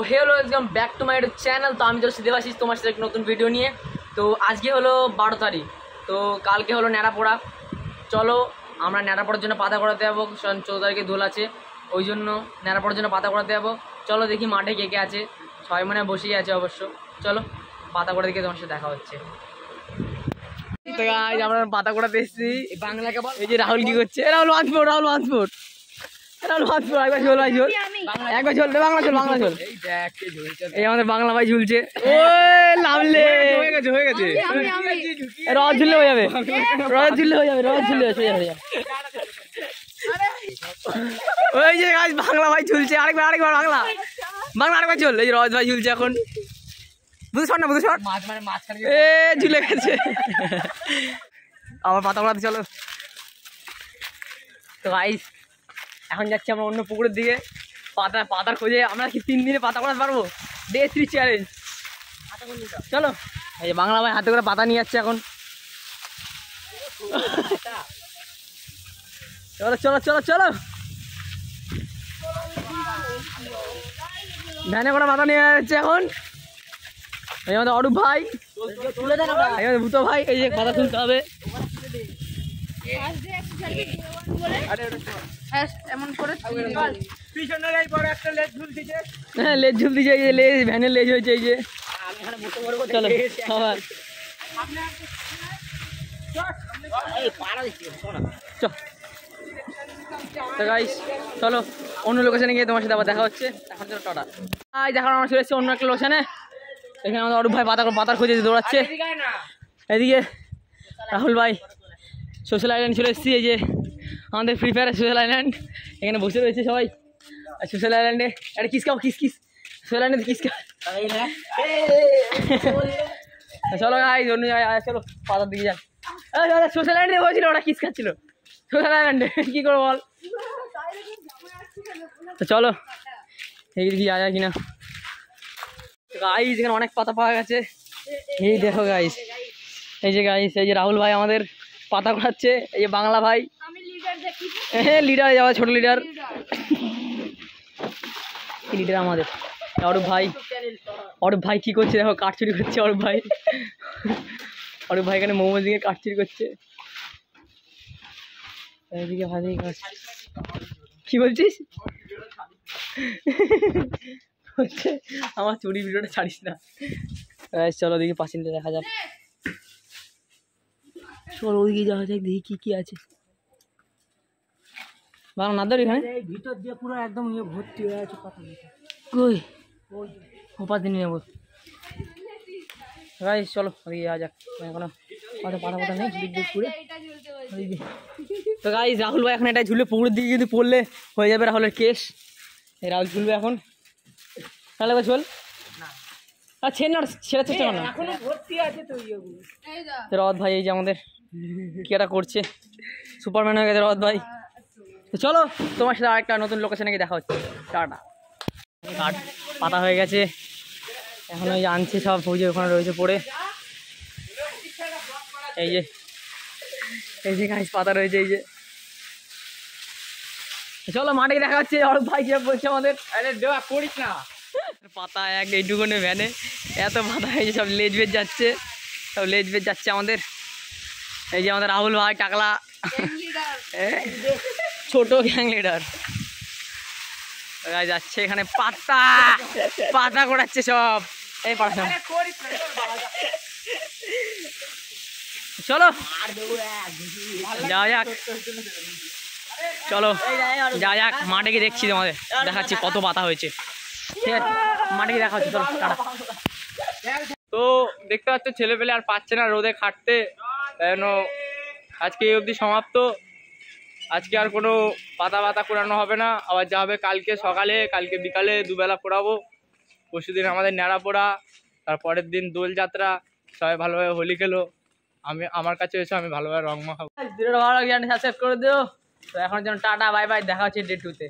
Hello एकदम back to my channel. तो আমি চলছি দেবাশিস তোমার সাথে নতুন ভিডিও নিয়ে। তো আজকে হলো 12 তারিখ, তো কালকে হলো ন্যাড়াপোড়া। চলো আমরা ন্যাড়াপোড়ার জন্য পাতা করাতে যাবো, 14 তারিখে দোল আছে, ওই জন্য ন্যাড়াপোড়ার জন্য পাতা করাতে যাবো। চলো দেখি মাঠে কে কে আছে, সবাই মনে বসেই আছে অবশ্য। চলো পাতা করা দেখে তোমার সাথে দেখা হচ্ছে। তো গাইস আমরা পাতা করাতে এসেছি। বাংলাকে বল, এই যে রাহুল কি করছে, রাহুল ওয়ান্সপোর্ট, রাহুল ওয়ান্সপোর্ট, এই আমাদের বাংলা ভাই ঝুলছে। রথ ঝুললে হয়ে যাবে, রথ ঝুললে হয়ে যাবে, রথ ঝুললে হয়ে যাবে। ওই যে গাছ বাংলা ভাই ঝুলছে, আরেকবার আরেকবার বাংলা বাংলা আরেকবার ঝুল। এই রথ ভাই ঝুলছে এখন, বুঝতে না বুঝতে এ ঝুলে গেছে। আবার পাতা করাতে চলো। তো গাইস এখন যাচ্ছি আমরা অন্য পুকুরের দিকে পাতার খোঁজে। আমরা কি 3 দিনে পাতা করাতে পারবো? Day 3 challenge. চলো এই যে বাংলা ভাই হাতে করে পাতা নিয়ে যাচ্ছে এখন। চলো চলো চলো চলো, ভ্যানে করে পাতা নিয়ে যাচ্ছে এখন। এই আমাদের অরূপ ভাই, আমাদের ভূত ভাই, এই যে পাতা তুলতে হবে। হ্যাঁ লেজ ঝুল দিচ্ছে, এই যে লেজ ভ্যানের লেজ হয়েছে এই যে। চলো আবার তো গাইস চলো অন্য লোকেশনে গিয়ে তোমার সাথে আবার দেখা হচ্ছে। এখন চলো টাটা। দেখো আমরা চলে এসেছি অন্য একটা লোকেশনে। এখানে আমাদের অরূপ ভাই পাতার খোঁজে দৌড়াচ্ছে। এদিকে রাহুল ভাই সোশ্যাল আইল্যান্ড চলে এসেছি। এই যে আমাদের ফ্রি ফায়ারের সোশ্যাল আইল্যান্ড, এখানে বসে রয়েছে সবাই। আর সোশ্যাল আইল্যান্ডে একটা কিস খাও, কিস কিস সোশ্যাল আইল্যান্ডে কিস খাও। চলো গাইস অন্য জায়গায় চলো, পাতার দিকে যাই। সোশ্যাল আইল্যান্ডে বসেছিল, ওরা কিস খাচ্ছিল সোশ্যাল আইল্যান্ডে, কী করবো বল। তো চলো এদিকে যাওয়া যায় কিনা। গাইস এখানে অনেক পাতা পাওয়া গেছে। এই দেখো গাইস, এই যে গাইস এই যে রাহুল ভাই আমাদের পাতা করাচ্ছে। এই যে বাংলা ভাই, হ্যাঁ লিডার যাওয়া, ছোট লিডার, লিডার আমাদের অরূপ ভাই কি করছে দেখো, কাঠ চুরি করছে অরূপ ভাই। অরূপ ভাই এখানে মোমো দিকে কাঠ চুরি করছে। এদিকে ভাই কি বলছিস? হচ্ছে আমার চুরি ভিডিওটা ছাড়িস না। চলো দেখি পাঁচিলটা দেখা যাক। চলো ওইদিকে যাওয়া যাক, দেখি কি কি আছে। বাংলা না ধর এখানে ভিতর দিয়ে পুরো একদম ইয়ে ভর্তি হয়ে আছে পাতা। কই ওপার দিন নেবো গাইস, চলো ওইদিকে যাওয়া যাক। এখনো পাতা নেই দিক পুরে। তো গাইস রাহুল ভাই এখন এটা ঝুলে পুকুরের দিকে যদি পড়লে হয়ে যাবে রাহুলের কেস। এই রাহুল ঝুলবে এখন, তাহলে চল আর ছেড়ে চেষ্টা করো না। রথ ভাই এই যে আমাদের কি একটা করছে, সুপারম্যান হয়ে গেছে রথ ভাই। তো চলো তোমার সাথে আরেকটা নতুন লোকেশনে গিয়ে দেখা হচ্ছে। টাটা। কাঠ পাতা হয়ে গেছে এখন, ওই আনছে সব, ওই যে ওখানে রয়েছে পড়ে। এই যে গাছ পাতা রয়েছে এই যে। চলো মাঠে দেখা হচ্ছে। অরূপ ভাই কি বলছে আমাদের, আরে দেওয়া করিস না পাতা এক এইটুকুনে ভ্যানে এত পাতা হয়েছে, সব লেজ বেজ যাচ্ছে, সব লেজ বেজ যাচ্ছে আমাদের। এই যে আমাদের রাহুল ভাই টাকলা ছোট গ্যাং লিডার যাচ্ছে এখানে পাতা করাচ্ছে সব। এই পাতা চলো যাওয়া যাক, চলো যাওয়া যাক মাঠে গিয়ে দেখছি, তোমাদের দেখাচ্ছি কত পাতা হয়েছে। ঠিক আছে মাঠে গিয়ে দেখা হচ্ছে, চলো টাটা। তো দেখতে পাচ্ছ ছেলে পেলে আর পাচ্ছে না রোদে খাটতে, তাই জন্য আজকে এই অবধি সমাপ্ত। আজকে আর কোনো পাতা কোরানো হবে না, আবার যা হবে কালকে সকালে, কালকে বিকালে দুবেলা পোড়াবো। পরশুদিন আমাদের ন্যাড়া পোড়া, তারপরের দিন দোলযাত্রা, সবাই ভালোভাবে হোলি খেলো। আমার কাছে এসে আমি ভালোভাবে রং মাখাবো। ভিডিওটা ভালো লাগে সাবস্ক্রাইব করে দিও। তো এখন যেন টাটা বাই বাই, দেখা হচ্ছে ডে 2 তে।